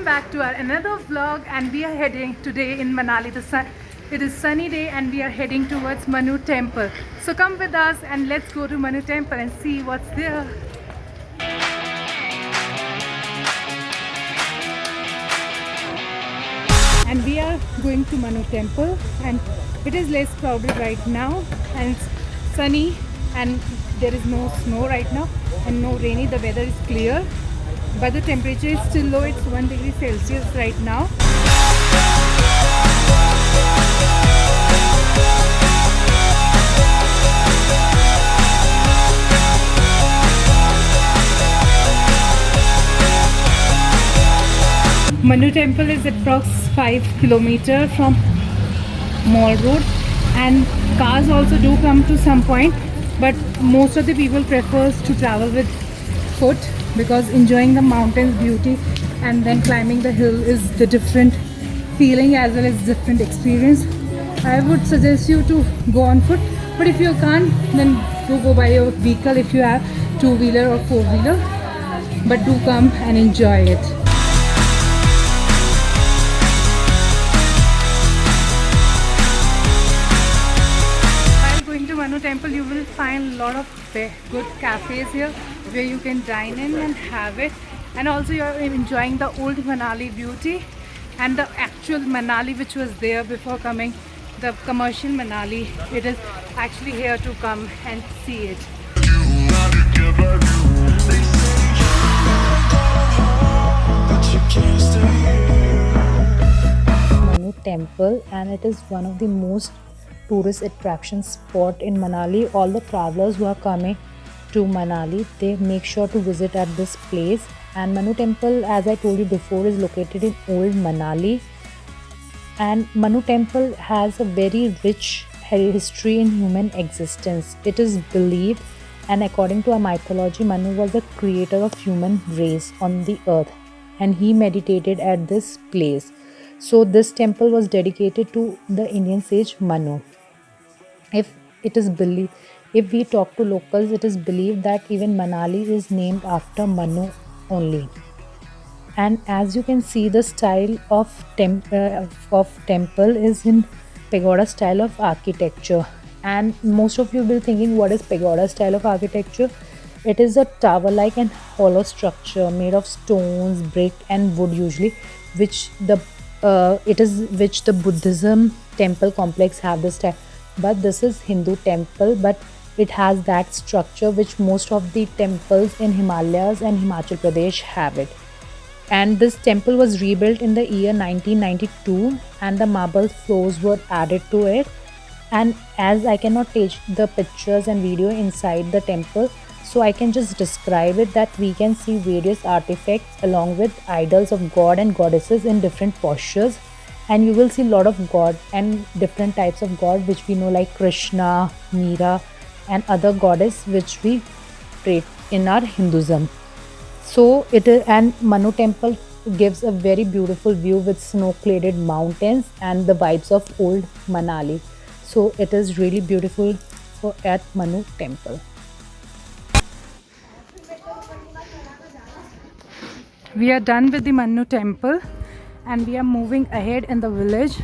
welcome back to our another vlog, and we are heading today in Manali. It is sunny day and we are heading towards Manu temple. So come with us and let's go to Manu temple and see what's there. And we are going to Manu temple, and it is less crowded right now and it's sunny and there is no snow right now and no rainy. The weather is clear, but the temperature is still low. It's 1 degree Celsius right now. Manu temple is approx 5 kilometers from Mall Road, and cars also do come to some point, but most of the people prefers to travel with foot because enjoying the mountains beauty and then climbing the hill is the different feeling as well as different experience. I would suggest you to go on foot, but if you can't, then go by your vehicle if you have two-wheeler or four-wheeler, but do come and enjoy it. Manu temple, you will find a lot of good cafes here where you can dine in and have it, and also you are enjoying the old Manali beauty and the actual Manali which was there before coming, the commercial Manali. It is actually here to come and see it. Manu temple, and it is one of the most tourist attraction spot in Manali. All the travelers who are coming to Manali, they make sure to visit at this place. And Manu temple, as I told you before, is located in old Manali, and Manu temple has a very rich history in human existence. It is believed, and according to our mythology, Manu was the creator of human race on the earth, and he meditated at this place. So this temple was dedicated to the Indian sage Manu. If we talk to locals, it is believed that even Manali is named after Manu only. And as you can see, the style of temple is in pagoda style of architecture. And most of you will thinking, what is pagoda style of architecture? It is a tower-like and hollow structure made of stones, brick, and wood usually, which the Buddhism temple complex have this style. But this is Hindu temple, but it has that structure which most of the temples in Himalayas and Himachal Pradesh have it. And this temple was rebuilt in the year 1992, and the marble floors were added to it. And as I cannot take the pictures and video inside the temple, so I can just describe it, that we can see various artifacts along with idols of god and goddesses in different postures. And you will see a lot of god and different types of god which we know, like Krishna, Meera, and other goddess which we pray in our Hinduism. So it is, and Manu temple gives a very beautiful view with snow-cladded mountains and the vibes of old Manali. So it is really beautiful at Manu temple. We are done with the Manu temple and we are moving ahead in the village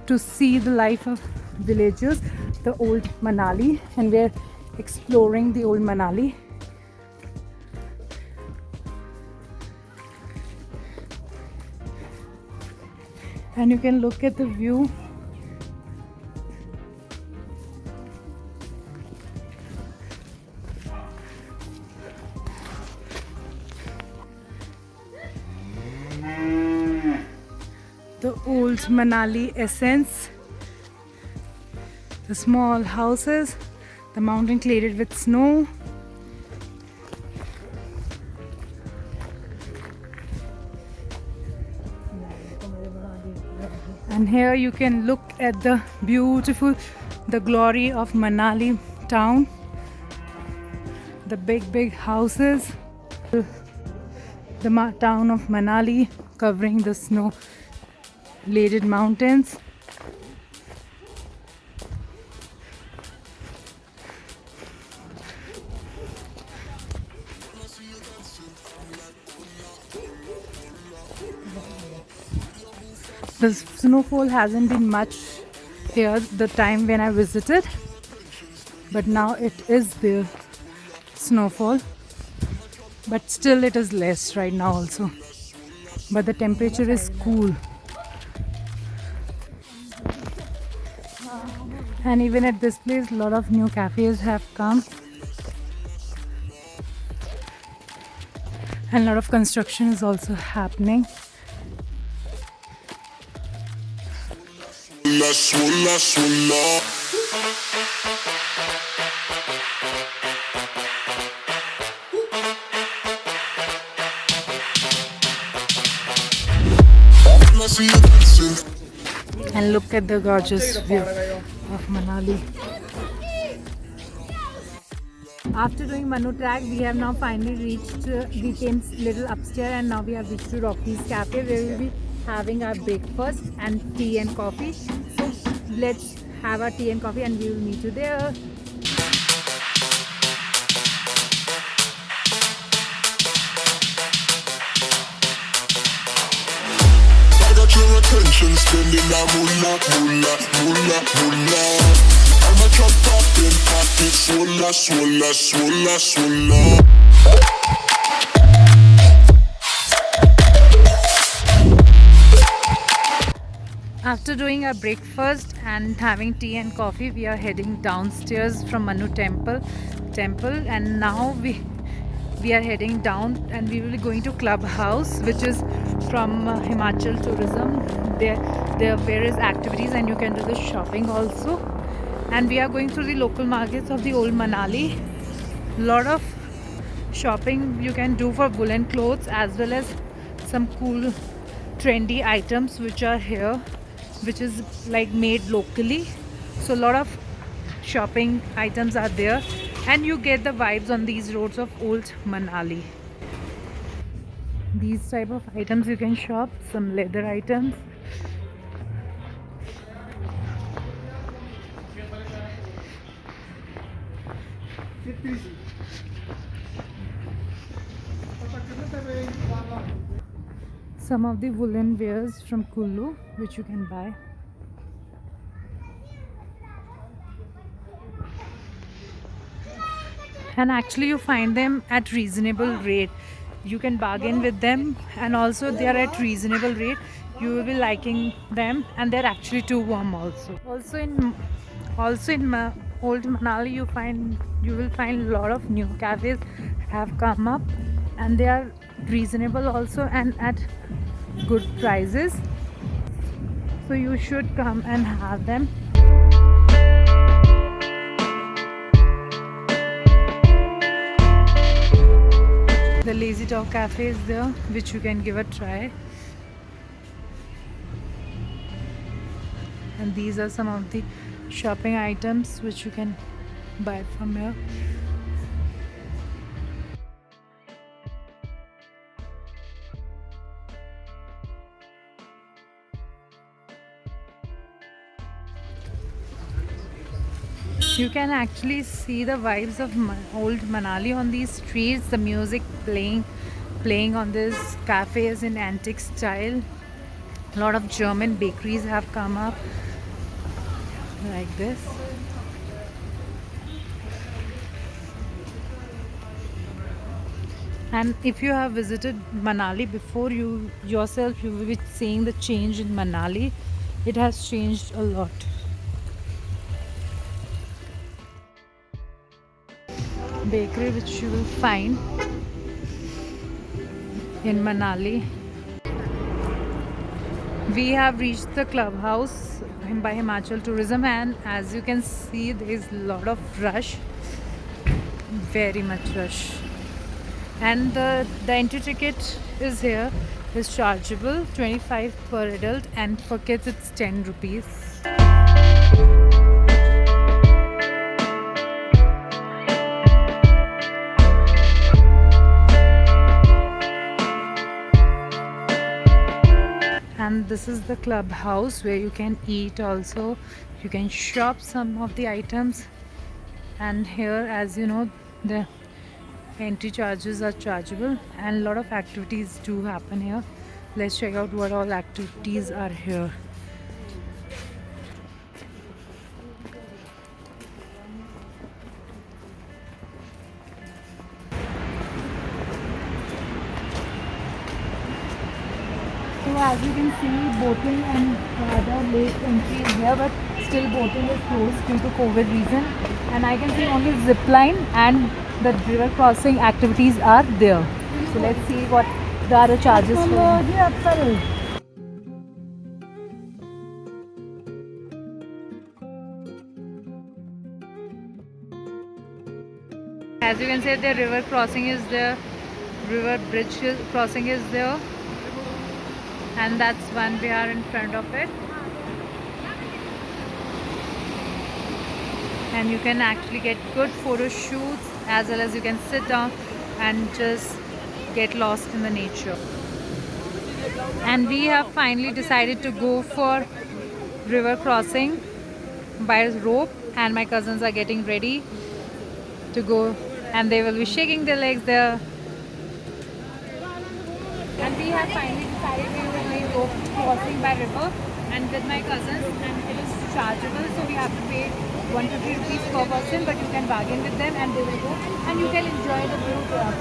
to see the life of villagers, the old Manali, and we are exploring the old Manali. And you can look at the view. The old Manali essence, the small houses, the mountain cladded with snow. And here you can look at the glory of Manali town, the big houses, the town of Manali covering the snow-laden mountains. The snowfall hasn't been much here the time when I visited, but now it is there, snowfall, but still it is less right now also, but the temperature is cool. And even at this place, a lot of new cafes have come, and a lot of construction is also happening. Swolla, swolla. I see you dancing. And look at the gorgeous view of Manali. After doing Manu Track, we have now finally reached, we came little upstairs and now we have reached to Rocky's Cafe where we will be having our breakfast and tea and coffee. So let's have our tea and coffee and we will meet you there. I got your attention, spending that moolah, moolah, moolah, moolah. I'm a chop poppin' pocket, swolla, swolla, swolla, swolla. After doing our breakfast and having tea and coffee, we are heading downstairs from Manu temple, and now we are heading down and we will be going to Clubhouse, which is from Himachal Tourism. There are various activities and you can do the shopping also. And we are going through the local markets of the old Manali. Lot of shopping you can do for woolen clothes as well as some cool trendy items which are here, which is like made locally. So a lot of shopping items are there and you get the vibes on these roads of old Manali. These type of items you can shop, some leather items. Some of the woolen wares from Kullu which you can buy. And actually you find them at reasonable rate. You can bargain with them and also they are at reasonable rate. You will be liking them and they're actually too warm also. Also in old Manali you will find a lot of new cafes have come up and they are reasonable also and at good prices. So you should come and have them. The Lazy Dog Cafe is there, which you can give a try. And these are some of the shopping items which you can buy from here. You can actually see the vibes of old Manali on these streets, the music playing on these cafes in antique style. A lot of German bakeries have come up like this. And if you have visited Manali before, you yourself you will be seeing the change in Manali. It has changed a lot. Bakery which you will find in Manali. We have reached the Clubhouse by Himachal Tourism and as you can see there is a lot of rush, very much rush. And the entry ticket is here is chargeable, 25 per adult and for kids it's 10 rupees. And this is the Clubhouse where you can eat also, you can shop some of the items. And here, as you know, the entry charges are chargeable and a lot of activities do happen here. Let's check out what all activities are here. So as you can see, boating and other lake entry is here, but still boating is closed due to COVID reason. And I can see only zip line and the river crossing activities are there. So let's see what the other charges for. As you can see, the river crossing is there, river bridge crossing is there, and that's one we are in front of it. And you can actually get good photo shoots, as well as you can sit down and just get lost in the nature. And we have finally decided to go for river crossing by rope, and my cousins are getting ready to go, and they will be shaking their legs there. And we have finally decided we will be rope crossing by river and with my cousins, and it is chargeable, so we have to pay 150 rupees per person, but you can bargain with them and they will go, and you can enjoy the view there.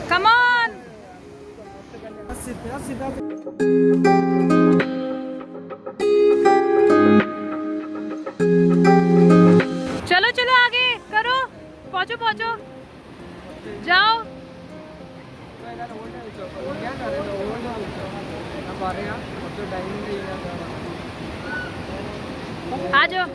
Come on! चलो चलो आगे करो, पहुंचो पहुंचो, जाओ। आ जाओ।